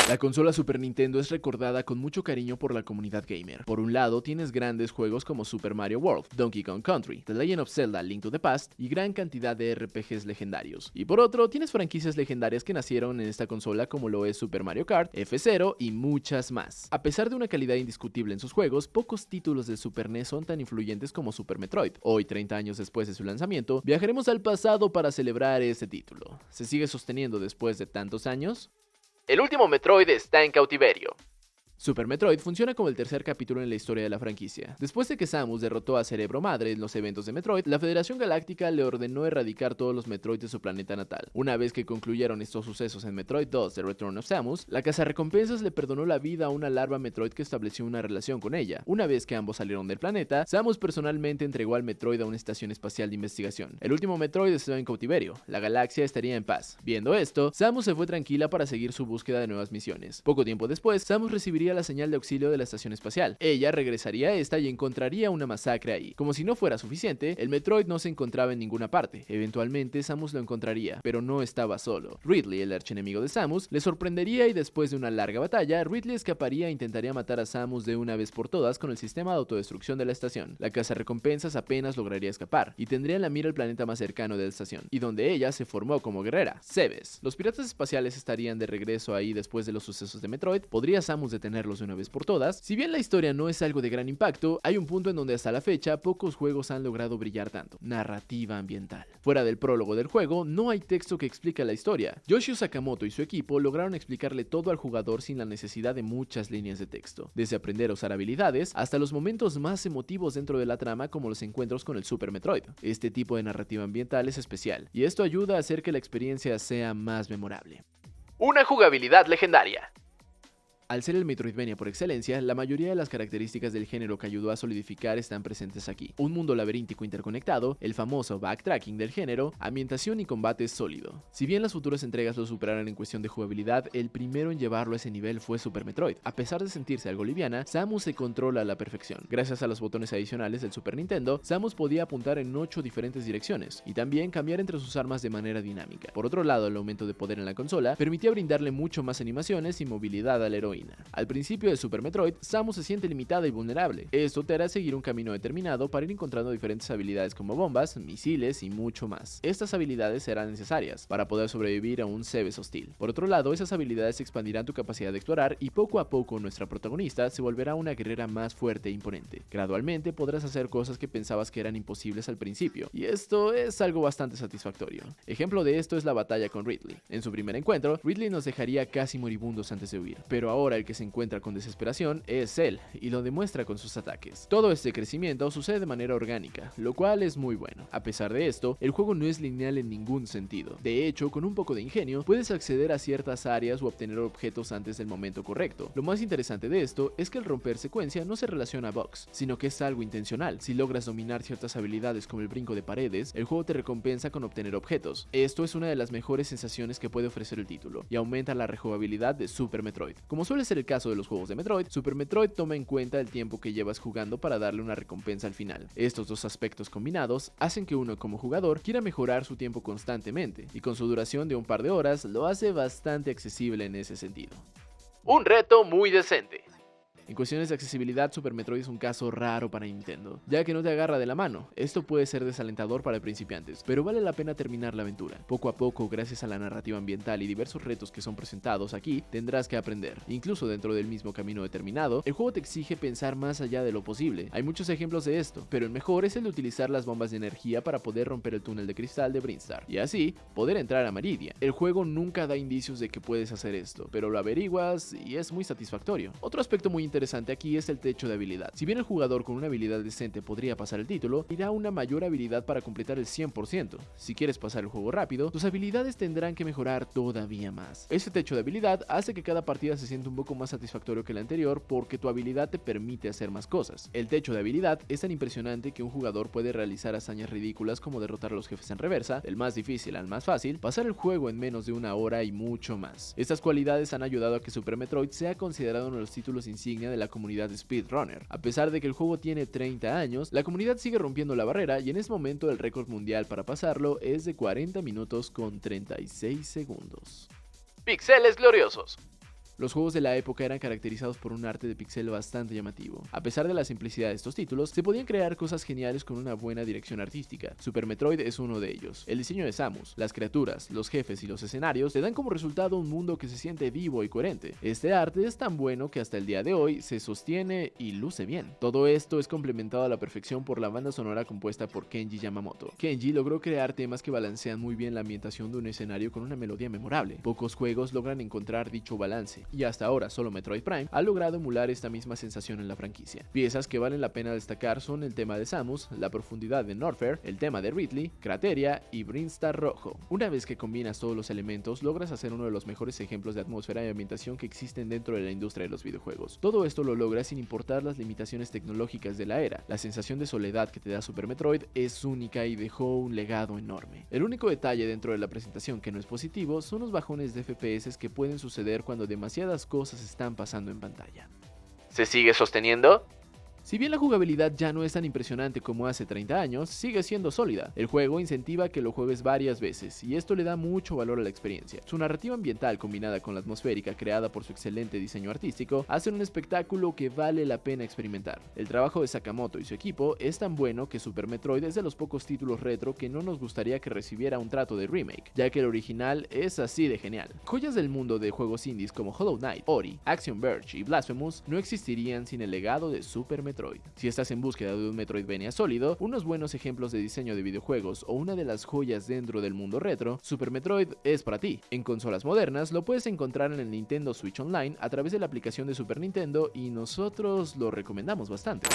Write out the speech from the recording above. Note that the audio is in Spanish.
La consola Super Nintendo es recordada con mucho cariño por la comunidad gamer. Por un lado, tienes grandes juegos como Super Mario World, Donkey Kong Country, The Legend of Zelda: Link to the Past y gran cantidad de RPGs legendarios. Y por otro, tienes franquicias legendarias que nacieron en esta consola como lo es Super Mario Kart, F-Zero y muchas más. A pesar de una calidad indiscutible en sus juegos, pocos títulos de Super NES son tan influyentes como Super Metroid. Hoy, 30 años después de su lanzamiento, viajaremos al pasado para celebrar este título. ¿Se sigue sosteniendo después de tantos años? El último Metroid está en cautiverio. Super Metroid funciona como el tercer capítulo en la historia de la franquicia. Después de que Samus derrotó a Cerebro Madre en los eventos de Metroid, la Federación Galáctica le ordenó erradicar todos los Metroid de su planeta natal. Una vez que concluyeron estos sucesos en Metroid 2: The Return of Samus, la cazarrecompensas le perdonó la vida a una larva Metroid que estableció una relación con ella. Una vez que ambos salieron del planeta, Samus personalmente entregó al Metroid a una estación espacial de investigación. El último Metroid estaba en cautiverio, la galaxia estaría en paz. Viendo esto, Samus se fue tranquila para seguir su búsqueda de nuevas misiones. Poco tiempo después, Samus recibiría la señal de auxilio de la estación espacial. Ella regresaría a esta y encontraría una masacre ahí. Como si no fuera suficiente, el Metroid no se encontraba en ninguna parte. Eventualmente Samus lo encontraría, pero no estaba solo. Ridley, el archienemigo de Samus, le sorprendería y después de una larga batalla, Ridley escaparía e intentaría matar a Samus de una vez por todas con el sistema de autodestrucción de la estación. La cazarrecompensas apenas lograría escapar y tendría en la mira el planeta más cercano de la estación, y donde ella se formó como guerrera, Zebes. Los piratas espaciales estarían de regreso ahí después de los sucesos de Metroid. ¿Podría Samus detenerlos de una vez por todas? Si bien la historia no es algo de gran impacto, hay un punto en donde hasta la fecha pocos juegos han logrado brillar tanto: narrativa ambiental. Fuera del prólogo del juego, no hay texto que explique la historia. Yoshio Sakamoto y su equipo lograron explicarle todo al jugador sin la necesidad de muchas líneas de texto, desde aprender a usar habilidades hasta los momentos más emotivos dentro de la trama, como los encuentros con el Super Metroid. Este tipo de narrativa ambiental es especial, y esto ayuda a hacer que la experiencia sea más memorable. Una jugabilidad legendaria. Al ser el Metroidvania por excelencia, la mayoría de las características del género que ayudó a solidificar están presentes aquí. Un mundo laberíntico interconectado, el famoso backtracking del género, ambientación y combate sólido. Si bien las futuras entregas lo superaron en cuestión de jugabilidad, el primero en llevarlo a ese nivel fue Super Metroid. A pesar de sentirse algo liviana, Samus se controla a la perfección. Gracias a los botones adicionales del Super Nintendo, Samus podía apuntar en 8 diferentes direcciones y también cambiar entre sus armas de manera dinámica. Por otro lado, el aumento de poder en la consola permitía brindarle mucho más animaciones y movilidad al heroína. Al principio de Super Metroid, Samus se siente limitada y vulnerable. Esto te hará seguir un camino determinado para ir encontrando diferentes habilidades como bombas, misiles y mucho más. Estas habilidades serán necesarias para poder sobrevivir a un Zebes hostil. Por otro lado, esas habilidades expandirán tu capacidad de explorar y poco a poco nuestra protagonista se volverá una guerrera más fuerte e imponente. Gradualmente podrás hacer cosas que pensabas que eran imposibles al principio, y esto es algo bastante satisfactorio. Ejemplo de esto es la batalla con Ridley. En su primer encuentro, Ridley nos dejaría casi moribundos antes de huir, pero ahora el que se encuentra con desesperación es él, y lo demuestra con sus ataques. Todo este crecimiento sucede de manera orgánica, lo cual es muy bueno. A pesar de esto, el juego no es lineal en ningún sentido. De hecho, con un poco de ingenio, puedes acceder a ciertas áreas o obtener objetos antes del momento correcto. Lo más interesante de esto es que el romper secuencia no se relaciona a bugs, sino que es algo intencional. Si logras dominar ciertas habilidades como el brinco de paredes, el juego te recompensa con obtener objetos. Esto es una de las mejores sensaciones que puede ofrecer el título, y aumenta la rejugabilidad de Super Metroid. Como suele ser el caso de los juegos de Metroid, Super Metroid toma en cuenta el tiempo que llevas jugando para darle una recompensa al final. Estos dos aspectos combinados hacen que uno como jugador quiera mejorar su tiempo constantemente, y con su duración de un par de horas lo hace bastante accesible en ese sentido. Un reto muy decente. En cuestiones de accesibilidad, Super Metroid es un caso raro para Nintendo, ya que no te agarra de la mano. Esto puede ser desalentador para principiantes, pero vale la pena terminar la aventura. Poco a poco, gracias a la narrativa ambiental y diversos retos que son presentados aquí, tendrás que aprender. Incluso dentro del mismo camino determinado, el juego te exige pensar más allá de lo posible. Hay muchos ejemplos de esto, pero el mejor es el de utilizar las bombas de energía para poder romper el túnel de cristal de Brinstar, y así poder entrar a Maridia. El juego nunca da indicios de que puedes hacer esto, pero lo averiguas y es muy satisfactorio. Otro aspecto muy interesante aquí es el techo de habilidad. Si bien el jugador con una habilidad decente podría pasar el título, irá una mayor habilidad para completar el 100%. Si quieres pasar el juego rápido, tus habilidades tendrán que mejorar todavía más. Ese techo de habilidad hace que cada partida se sienta un poco más satisfactorio que la anterior, porque tu habilidad te permite hacer más cosas. El techo de habilidad es tan impresionante que un jugador puede realizar hazañas ridículas como derrotar a los jefes en reversa, del más difícil al más fácil, pasar el juego en menos de una hora y mucho más. Estas cualidades han ayudado a que Super Metroid sea considerado uno de los títulos insignia de la comunidad speedrunner. A pesar de que el juego tiene 30 años, la comunidad sigue rompiendo la barrera, y en este momento el récord mundial para pasarlo es de 40 minutos con 36 segundos. Pixeles gloriosos. Los juegos de la época eran caracterizados por un arte de pixel bastante llamativo. A pesar de la simplicidad de estos títulos, se podían crear cosas geniales con una buena dirección artística. Super Metroid es uno de ellos. El diseño de Samus, las criaturas, los jefes y los escenarios te dan como resultado un mundo que se siente vivo y coherente. Este arte es tan bueno que hasta el día de hoy se sostiene y luce bien. Todo esto es complementado a la perfección por la banda sonora compuesta por Kenji Yamamoto. Kenji logró crear temas que balancean muy bien la ambientación de un escenario con una melodía memorable. Pocos juegos logran encontrar dicho balance, y hasta ahora solo Metroid Prime ha logrado emular esta misma sensación en la franquicia. Piezas que valen la pena destacar son el tema de Samus, la profundidad de Norfair, el tema de Ridley, Crateria y Brinstar Rojo. Una vez que combinas todos los elementos, logras hacer uno de los mejores ejemplos de atmósfera y ambientación que existen dentro de la industria de los videojuegos. Todo esto lo logras sin importar las limitaciones tecnológicas de la era. La sensación de soledad que te da Super Metroid es única y dejó un legado enorme. El único detalle dentro de la presentación que no es positivo son los bajones de FPS que pueden suceder cuando demasiadas cosas están pasando en pantalla. ¿Se sigue sosteniendo? Si bien la jugabilidad ya no es tan impresionante como hace 30 años, sigue siendo sólida. El juego incentiva que lo juegues varias veces, y esto le da mucho valor a la experiencia. Su narrativa ambiental combinada con la atmosférica creada por su excelente diseño artístico hacen un espectáculo que vale la pena experimentar. El trabajo de Sakamoto y su equipo es tan bueno que Super Metroid es de los pocos títulos retro que no nos gustaría que recibiera un trato de remake, ya que el original es así de genial. Joyas del mundo de juegos indies como Hollow Knight, Ori, Axiom Verge y Blasphemous no existirían sin el legado de Super Metroid. Si estás en búsqueda de un Metroidvania sólido, unos buenos ejemplos de diseño de videojuegos o una de las joyas dentro del mundo retro, Super Metroid es para ti. En consolas modernas lo puedes encontrar en el Nintendo Switch Online a través de la aplicación de Super Nintendo y nosotros lo recomendamos bastante.